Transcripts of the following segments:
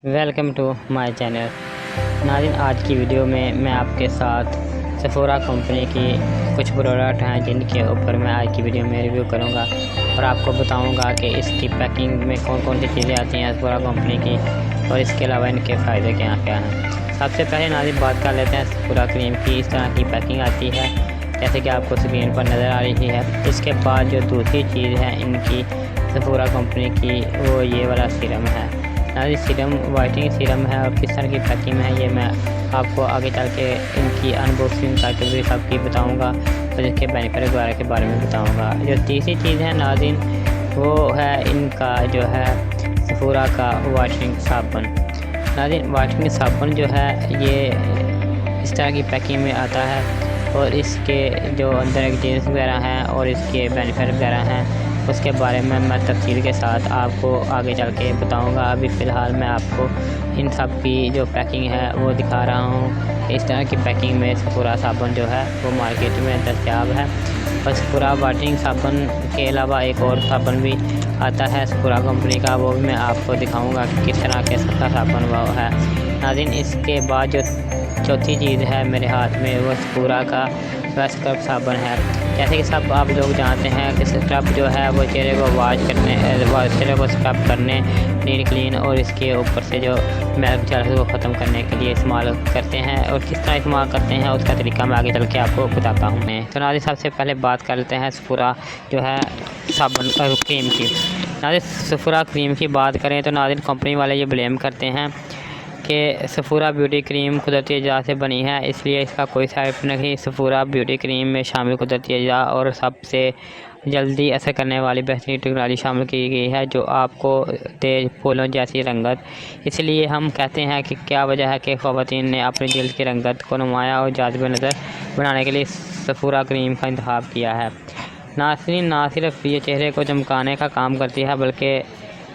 Welcome to my channel. नाज़रीन, आज की वीडियो में मैं आपके साथ सेफोरा कंपनी की कुछ प्रोडक्ट हैं जिनके ऊपर मैं आज की वीडियो में रिव्यू करूंगा और आपको बताऊंगा कि इसकी पैकिंग में कौन कौन सी चीज़ें आती हैं सेफोरा कंपनी की और इसके अलावा इनके फ़ायदे क्या क्या हैं। सबसे पहले नाज़रीन बात कर लेते हैं सेफोरा क्रीम की। इस तरह की पैकिंग आती है जैसे कि आपको स्क्रीन पर नज़र आ रही है। इसके बाद जो दूसरी चीज़ है इनकी सेफोरा कंपनी की वो ये वाला सीरम है। नाज़रीन सीरम वाइटनिंग सीरम है और किस तरह की पैकिंग है ये मैं आपको आगे चल के इनकी अनबॉक्सिंग करके भी सबकी बताऊंगा और इसके बेनिफिट वगैरह के बारे में बताऊंगा। जो तीसरी चीज़ है नाज़रीन वो है इनका जो है सेफोरा का वाशिंग साबुन। नाज़रीन वाशिंग साबुन जो है ये इस तरह की पैकिंग में आता है और इसके जो अंदर इंग्रेडिएंट्स वगैरह हैं और इसके बेनिफिट वगैरह हैं उसके बारे में मैं तफसील के साथ आपको आगे चल के बताऊँगा। अभी फ़िलहाल मैं आपको इन सब की जो पैकिंग है वो दिखा रहा हूँ। इस तरह की पैकिंग में सेफोरा साबुन जो है वो मार्केट में दस्तयाब है। और सेफोरा वाशिंग साबुन के अलावा एक और साबुन भी आता है सेफोरा कंपनी का, वो भी मैं आपको दिखाऊँगा कि किस तरह के सबका साबुन वो है। नाज़रीन इसके बाद जो चौथी चीज़ है मेरे हाथ में वो सेफोरा का स्क्रब साबुन है। जैसे कि सब आप लोग जानते हैं कि स्क्रब जो है वो चेहरे को वॉश करने चेहरे को स्क्रब करने नीट क्लीन और इसके ऊपर से जो मैल जल्द को ख़त्म करने के लिए इस्तेमाल करते हैं और किस तरह इस्तेमाल करते हैं उसका तरीका मैं आगे चल के आपको बताता हूँ। तो नाज़रीन सबसे पहले बात कर लेते हैं सेफोरा जो है साबुन क्रीम की। नाज़रीन सेफोरा क्रीम की बात करें तो नाज़रीन कंपनी वाले ये ब्लेम करते हैं कि सेफोरा ब्यूटी क्रीम कुदरती अज्जा से बनी है, इसलिए इसका कोई साइड इफेक्ट नहीं। सेफोरा ब्यूटी क्रीम में शामिल कुदरती अज्जा और सबसे जल्दी असर करने वाली बेहतरीन टेक्नोलॉजी शामिल की गई है जो आपको तेज फूलों जैसी रंगत। इसलिए हम कहते हैं कि क्या वजह है कि ख़वातीन ने अपनी जल्द की रंगत को नुमाया और जाज़िब नज़र बनाने के लिए सेफोरा क्रीम का इंतखाब किया है। नाज़रीन ना सिर्फ ये चेहरे को चमकाने का काम करती है बल्कि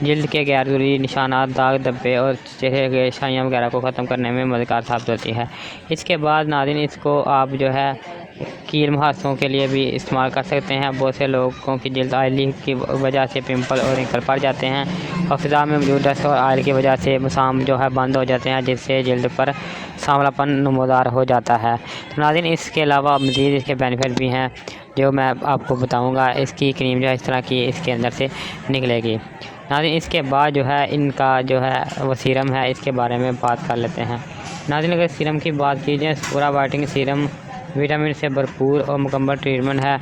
जल्द के गैर ज़रूरी निशानात, दाग धब्बे और चेहरे के शाइयाँ वगैरह को ख़त्म करने में मददगार साबित होती है। इसके बाद नाज़रीन इसको आप जो है कील मुहासों के लिए भी इस्तेमाल कर सकते हैं। बहुत से लोगों की जल्द ऑयली की वजह से पिंपल और रिंकल पड़ जाते हैं और फ़िज़ा में मौजूद डस्ट और ऑयल की वजह से मसाम जो है बंद हो जाते हैं जिससे जल्द पर सांवलापन नमूदार हो जाता है। तो नाज़रीन इसके अलावा मज़ीद इसके बेनिफिट भी हैं जो मैं आपको बताऊँगा। इसकी क्रीम जो है इस तरह की इसके अंदर से निकलेगी। नाज़रीन इसके बाद जो है इनका जो है वो सीरम है, इसके बारे में बात कर लेते हैं। नाज़रीन अगर सीरम की बात की जाए सेफोरा वाइटनिंग सीरम विटामिन से भरपूर और मुकम्मल ट्रीटमेंट है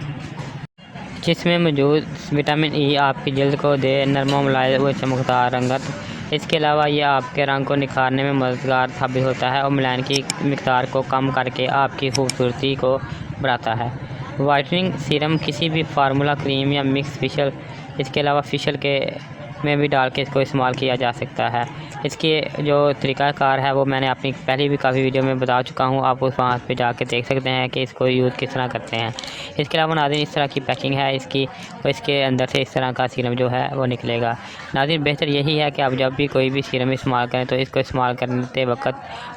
जिसमें मौजूद विटामिन ई आपकी जल्द को दे नरम मुलायम व चमकदार रंगत। इसके अलावा ये आपके रंग को निखारने में मददगार साबित होता है और मिलान की मिकदार को कम करके आपकी खूबसूरती को बढ़ाता है। वाइटनिंग सीरम किसी भी फार्मूला क्रीम या मिक्स फेशियल इसके अलावा फेशियल के में भी डाल के इसको इस्तेमाल किया जा सकता है। इसके जो तरीक़ाकार है वो मैंने अपनी पहले भी काफ़ी वीडियो में बता चुका हूँ, आप उस वहाँ पे जाके देख सकते हैं कि इसको यूज़ किस तरह करते हैं। इसके अलावा नाज़रीन इस तरह की पैकिंग है इसकी और इसके अंदर से इस तरह का सीरम जो है वो निकलेगा। नाज़रीन बेहतर यही है कि आप जब भी कोई भी सीरम इस्तेमाल करें तो इसको इस्तेमाल करते वक्त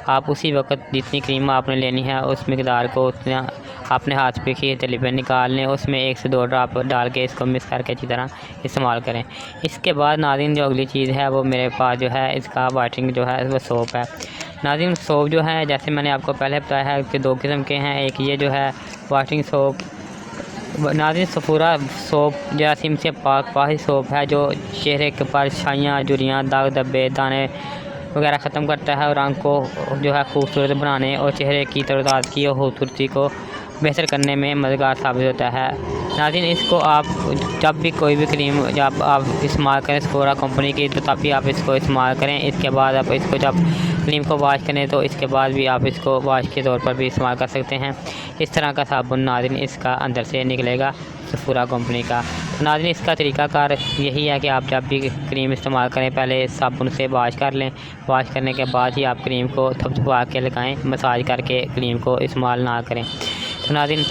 आप उसी वक्त जितनी क्रीम आपने लेनी है उस मकदार को उतना अपने हाथ पे की तली पे निकाल लें, उसमें 1 से 2 ड्रॉप डाल के इसको मिक्स करके अच्छी तरह इस्तेमाल करें। इसके बाद नाज़रीन जो अगली चीज़ है वो मेरे पास जो है इसका वाइटनिंग जो है वो सोप है। नाज़रीन सोप जो है जैसे मैंने आपको पहले बताया है कि 2 किस्म के हैं, एक ये जो है वाइटनिंग सोप। नाज़रीन सेफोरा सोप जरासीम से पाक सोप है जो चेहरे के पर छाइयाँ, झुर्रियाँ, दाग धब्बे, दाने वगैरह ख़त्म करता है और रंग को जो है खूबसूरत बनाने और चेहरे की तरोताज़गी और खूबसूरती को बेहतर करने में मददगार साबित होता है। नाज़रीन इसको आप जब भी कोई भी क्रीम जब आप इस्तेमाल करें सेफोरा कंपनी की तो तभी आप इसको इस्तेमाल करें। इसके बाद आप इसको जब क्रीम को वॉश करें तो इसके बाद भी आप इसको वॉश के तौर पर भी इस्तेमाल कर सकते हैं। इस तरह का साबुन नाज़रीन इसका अंदर से निकलेगा सेफोरा कंपनी का। तो नाज़रीन इसका तरीक़ाकार यही है कि आप जब भी क्रीम इस्तेमाल करें पहले साबुन से वॉश कर लें, वॉश करने के बाद ही आप क्रीम को थपथपा के लगाएं, मसाज करके क्रीम को इस्तेमाल ना करें। तो नाज़रीन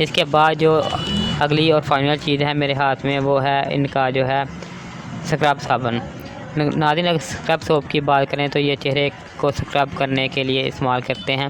इसके बाद जो अगली और फाइनल चीज़ है मेरे हाथ में वो है इनका जो है स्क्रब साबुन। नाज़रीन अगर स्क्रब सोप की बात करें तो ये चेहरे को स्क्रब करने के लिए इस्तेमाल करते हैं।